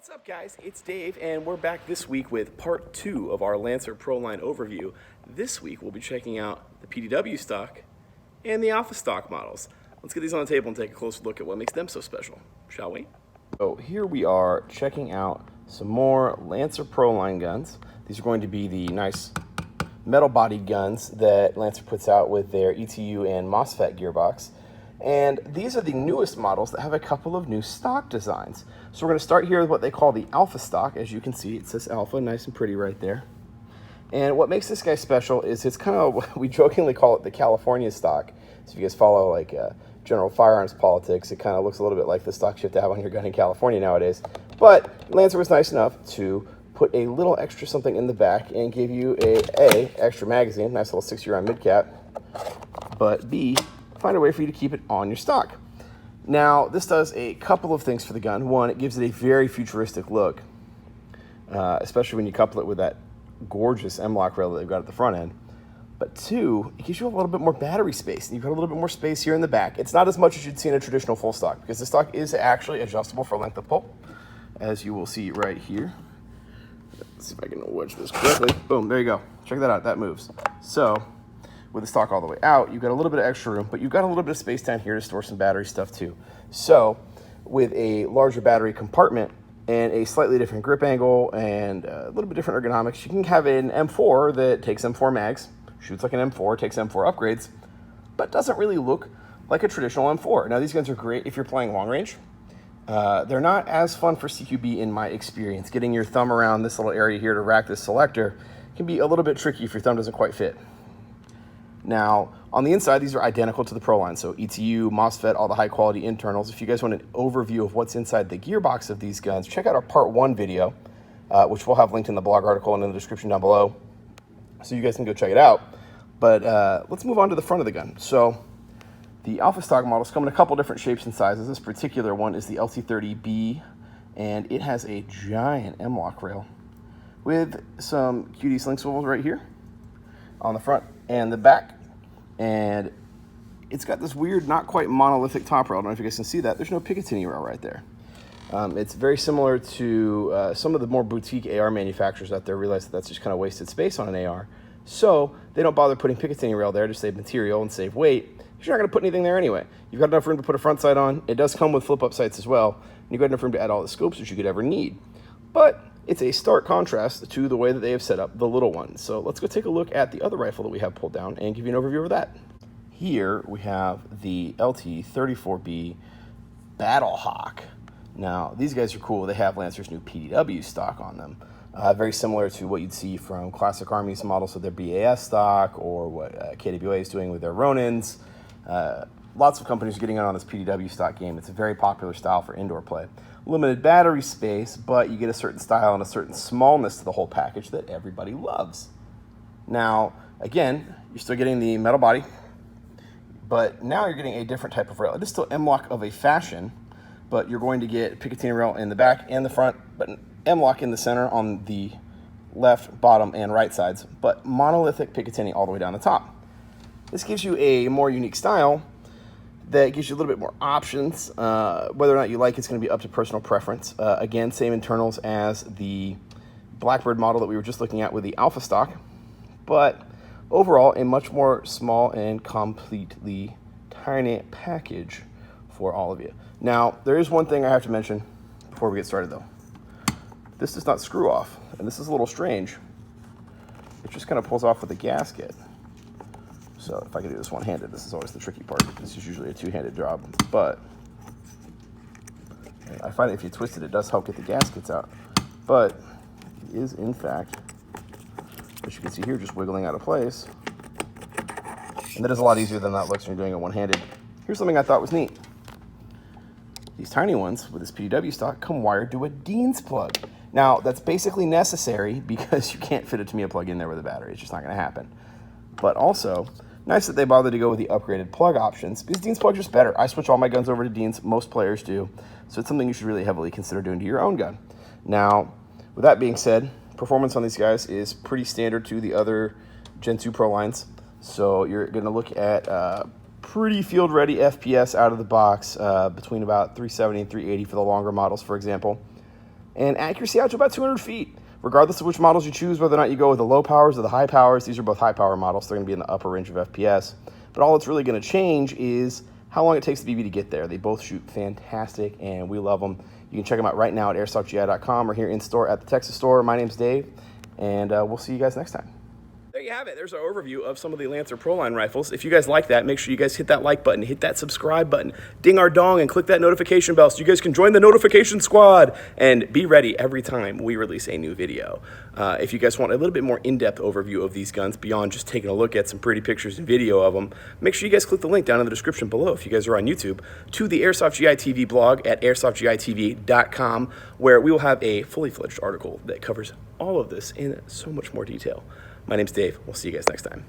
What's up, guys? It's Dave, and we're back this week with part 2 of our Lancer Pro Line overview. This week, we'll be checking out the PDW stock and the Alpha stock models. Let's get these on the table and take a closer look at what makes them so special, shall we? So here we are checking out some more Lancer Pro Line guns. These are going to be the nice metal-bodied guns that Lancer puts out with their ETU and MOSFET gearbox. And these are the newest models that have a couple of new stock designs. So we're going to start here with what they call the Alpha stock. As you can see, it says Alpha, nice and pretty right there. And what makes this guy special is it's kind of, we jokingly call it the California stock. So if you guys follow like general firearms politics, it kind of looks a little bit like the stock you have to have on your gun in California nowadays. But Lancer was nice enough to put a little extra something in the back and give you a extra magazine, nice little 6-year-round mid-cap, but B, find a way for you to keep it on your stock. Now, this does a couple of things for the gun. One, it gives it a very futuristic look, especially when you couple it with that gorgeous M-LOK rail that they've got at the front end. But two, it gives you a little bit more battery space, and you've got a little bit more space here in the back. It's not as much as you'd see in a traditional full stock, because the stock is actually adjustable for length of pull, as you will see right here. Let's see if I can wedge this correctly. Boom, there you go. Check that out, that moves. So, with the stock all the way out, you've got a little bit of extra room, but you've got a little bit of space down here to store some battery stuff too. So with a larger battery compartment and a slightly different grip angle and a little bit different ergonomics, you can have an M4 that takes M4 mags, shoots like an M4, takes M4 upgrades, but doesn't really look like a traditional M4. Now these guns are great if you're playing long range. They're not as fun for CQB in my experience. Getting your thumb around this little area here to rack this selector can be a little bit tricky if your thumb doesn't quite fit. Now, on the inside, these are identical to the Pro line, so ETU, MOSFET, all the high-quality internals. If you guys want an overview of what's inside the gearbox of these guns, check out our Part 1 video, which we'll have linked in the blog article and in the description down below, so you guys can go check it out. But let's move on to the front of the gun. So the Alpha stock models come in a couple different shapes and sizes. This particular one is the LT30B, and it has a giant M-LOK rail with some QD sling swivels right here on the front and the back, and it's got this weird, not quite monolithic top rail. I don't know if you guys can see that. There's no Picatinny rail right there. It's very similar to some of the more boutique AR manufacturers out there realize that that's just kind of wasted space on an AR, so they don't bother putting Picatinny rail there to save material and save weight. You're not going to put anything there anyway. You've got enough room to put a front sight on. It does come with flip-up sights as well, and you've got enough room to add all the scopes that you could ever need. But it's a stark contrast to the way that they have set up the little one. So let's go take a look at the other rifle that we have pulled down and give you an overview of that. Here we have the LT34B Battlehawk. Now, these guys are cool. They have Lancer's new PDW stock on them. Very similar to what you'd see from Classic Army's models with their BAS stock, or what KWA is doing with their Ronins. Lots of companies are getting on this PDW stock game. It's a very popular style for indoor play. Limited battery space, but you get a certain style and a certain smallness to the whole package that everybody loves. Now, again, you're still getting the metal body, but now you're getting a different type of rail. It is still M-LOK of a fashion, but you're going to get Picatinny rail in the back and the front, but M-LOK in the center on the left, bottom, and right sides, but monolithic Picatinny all the way down the top. This gives you a more unique style that gives you a little bit more options. Whether or not you like it's going to be up to personal preference. Again, same internals as the Blackbird model that we were just looking at with the Alpha stock, but overall a much more small and completely tiny package for all of you. Now, there is one thing I have to mention before we get started though. This does not screw off, and this is a little strange. It just kind of pulls off with a gasket. So if I can do this one-handed, this is always the tricky part. This is usually a two-handed job, but I find that if you twist it, it does help get the gaskets out. But it is, in fact, as you can see here, just wiggling out of place. And that is a lot easier than that looks when you're doing it one-handed. Here's something I thought was neat. These tiny ones with this PDW stock come wired to a Dean's plug. Now, that's basically necessary because you can't fit a Tamiya plug in there with a battery. It's just not going to happen. But also, nice that they bothered to go with the upgraded plug options, because Dean's plugs are just better. I switch all my guns over to Dean's. Most players do. So it's something you should really heavily consider doing to your own gun. Now, with that being said, performance on these guys is pretty standard to the other Gen 2 Pro lines. So you're going to look at pretty field-ready FPS out of the box, between about 370 and 380 for the longer models, for example. and accuracy out to about 200 feet. Regardless of which models you choose, whether or not you go with the low powers or the high powers, these are both high power models. So they're going to be in the upper range of FPS. But all that's really going to change is how long it takes the BB to get there. They both shoot fantastic, and we love them. You can check them out right now at airsoftgi.com or here in store at the Texas store. My name's Dave, and we'll see you guys next time. There you have it. There's our overview of some of the Lancer Proline rifles. If you guys like that, make sure you guys hit that like button, hit that subscribe button, ding our dong, and click that notification bell so you guys can join the notification squad and be ready every time we release a new video. If you guys want a little bit more in-depth overview of these guns beyond just taking a look at some pretty pictures and video of them, make sure you guys click the link down in the description below if you guys are on YouTube to the Airsoft GI TV blog at airsoftgitv.com, where we will have a fully fledged article that covers all of this in so much more detail. My name's Dave. We'll see you guys next time.